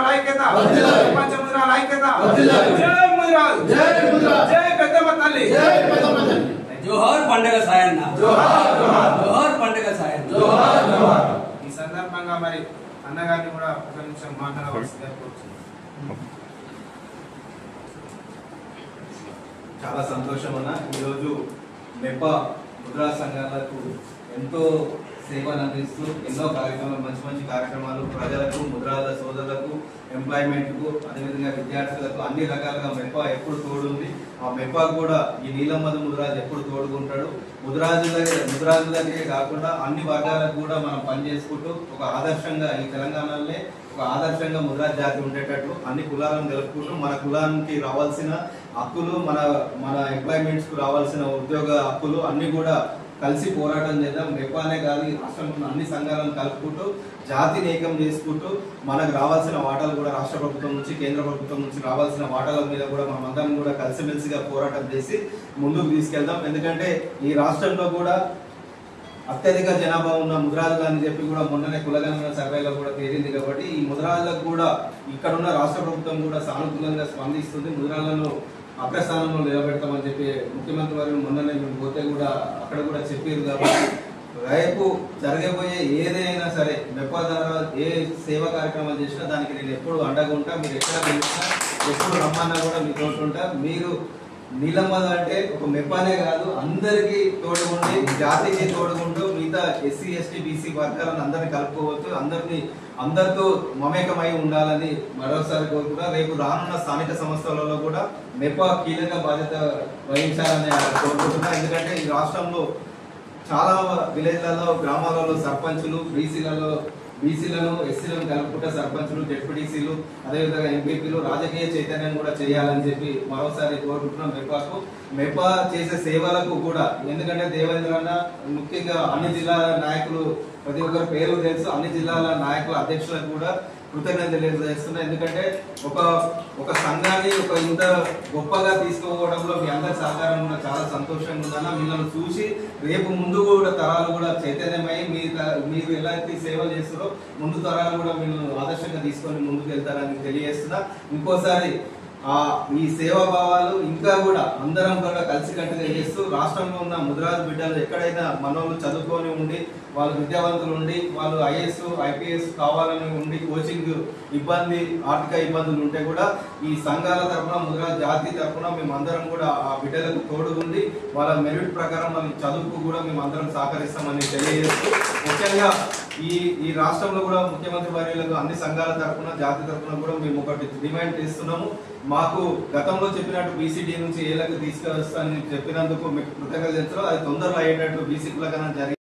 ముద్రాల ఐక్యత ప్రపంచ ముద్రాల ఐక్యత జై ముద్రాల్ జై పెద్దమ్మ తల్లి జోహార్ పండగ సాయన్న జోహార్ పండగ సాయన్న జోహార్. ఈ సందర్భంగా మరి అన్నగారిని కూడా ఒక నిమిషం మాట్లాడవలసిందిగా కోరుతున్నాను. చాలా సంతోషం అన్న. ఈరోజు మెపా ముద్రా సంఘాలకు ఎంతో సేవలు అందిస్తూ ఎన్నో కార్యక్రమాలు, మంచి మంచి కార్యక్రమాలు ప్రజలకు, ముద్రాల సోదరులకు, ఎంప్లాయ్మెంట్కు, అదేవిధంగా విద్యార్థులకు అన్ని రకాలుగా మెపా ఎప్పుడు తోడుంది. ఆ మెపా కూడా ఈ నీలమ్మధు ముద్రాజు ఎప్పుడు తోడుకుంటాడు. ముద్రాజులకే కాకుండా అన్ని వర్గాలకు కూడా మనం పనిచేసుకుంటూ ఒక ఆదర్శంగా ఈ తెలంగాణలోనే ఒక ఆదర్శంగా ముద్రాజ్ జాతి ఉండేటట్లు అన్ని కులాలను తెలుపుకుంటూ మన కులానికి రావాల్సిన హక్కులు, మన ఎంప్లాయ్మెంట్స్ కు రావాల్సిన ఉద్యోగ హక్కులు అన్ని కూడా కలిసి పోరాటం చేద్దాం. మెపానే కాదు, ఈ రాష్ట్రంలో అన్ని సంఘాలను కలుపుకుంటూ జాతిని ఏకం చేసుకుంటూ మనకు రావాల్సిన వాటాలు కూడా రాష్ట్ర ప్రభుత్వం నుంచి, కేంద్ర ప్రభుత్వం నుంచి రావాల్సిన వాటాల మీద కూడా మనం అందరం కూడా కలిసిమెలిసిగా పోరాటం చేసి ముందుకు తీసుకెళ్దాం. ఎందుకంటే ఈ రాష్ట్రంలో కూడా అత్యధిక జనాభా ఉన్న ముద్రాజులు అని చెప్పి కూడా మొన్ననే కులగణన సర్వేలో కూడా తేలింది. కాబట్టి ఈ ముద్రాజులకు కూడా ఇక్కడున్న రాష్ట్ర ప్రభుత్వం కూడా సానుకూలంగా స్పందిస్తుంది. ముద్రాలను అగ్రస్థానంలో నిలబెడతామని చెప్పి ముఖ్యమంత్రి వారు మొన్ననే మేము పోతే కూడా అక్కడ కూడా చెప్పారు. కాబట్టి రేపు జరగబోయే ఏదైనా సరే మెపా ద్వారా ఏ సేవా కార్యక్రమాలు చేసినా దానికి నేను ఎప్పుడు అండగా ఉంటా. మీరు ఎక్కడ పిలిచినా ఎప్పుడు రమ్మన్నా కూడా మీ తోటి ఉంటా. మీరు నీలమ్మధు అంటే ఒక మెపానే కాదు, అందరికీ తోడుగుండి జాతికి తోడుగుంటూ మిగతా ఎస్సీ ఎస్టీ బీసీ వర్గాలను అందరినీ కలుపుకోవచ్చు, అందరితో మమేకమై ఉండాలని మరోసారి కోరుకుంటా. రేపు రానున్న స్థానిక సంస్థలలో కూడా మెపా కీలక బాధ్యత వహించాలని కోరుకుంటున్నా. ఎందుకంటే ఈ రాష్ట్రంలో చాలా విలేజ్లలో, గ్రామాలలో సర్పంచులు, బీసీలను ఎస్సీలను కలుపుకుంటే సర్పంచులు, జెడ్పీటీసీలు, అదేవిధంగా ఎంపీపీలు రాజకీయ చైతన్యం కూడా చేయాలని చెప్పి మరోసారి కోరుకుంటున్నాం. మెపా చేసే సేవలకు కూడా, ఎందుకంటే దేవేంద్ర అన్న ముఖ్యంగా అన్ని జిల్లాల నాయకులు ప్రతి ఒక్కరి పేరు తెలుసు, అన్ని జిల్లాల నాయకుల అధ్యక్షులకు కూడా కృతజ్ఞత తెలియజేస్తున్నా. ఎందుకంటే ఒక సంఘాన్ని ఒక ఇంత గొప్పగా తీసుకోవడంలో మీ అందరి సహకారం కూడా చాలా సంతోషంగా ఉందన్న. మిమ్మల్ని చూసి రేపు ముందు కూడా తరాలు కూడా చైతన్యమై మీరు ఎలాంటి సేవలు చేస్తారో ముందు తరాలు కూడా మీరు ఆదర్శంగా తీసుకొని ముందుకు వెళ్తారని తెలియజేస్తున్నా. ఇంకోసారి ఈ సేవా భావాలు ఇంకా కూడా అందరం కూడా కలిసికట్టుగా చేస్తూ రాష్ట్రంలో ఉన్న ముద్రాజు బిడ్డలు ఎక్కడైనా మనోళ్ళు చదువుకొని ఉండి, వాళ్ళు విద్యావంతులు ఉండి, వాళ్ళు ఐఏఎస్ ఐపీఎస్ కావాలని ఉండి కోచింగ్ ఆర్థిక ఇబ్బందులు ఉంటే కూడా ఈ సంఘాల తరఫున, ముద్రాజు జాతి తరఫున మేమందరం కూడా ఆ బిడ్డలకు తోడుగుండి వాళ్ళ మెరిట్ ప్రకారం వాళ్ళ చదువుకు కూడా మేము అందరం సహకరిస్తామని తెలియజేస్తూ, ముఖ్యంగా ఈ రాష్ట్రంలో కూడా ముఖ్యమంత్రి వర్యులకు అన్ని సంఘాల తరఫున, జాతి తరఫున కూడా మేము ఒకటి డిమాండ్ చేస్తున్నాము. మాకు గతంలో చెప్పినట్టు బీసీడీ నుంచి ఏలకు తీసుకొస్తానని చెప్పినందుకు మీకు కృతజ్ఞతలు. అది తొందరలో అయ్యేటట్టు బీసీ కులగణన జరిగి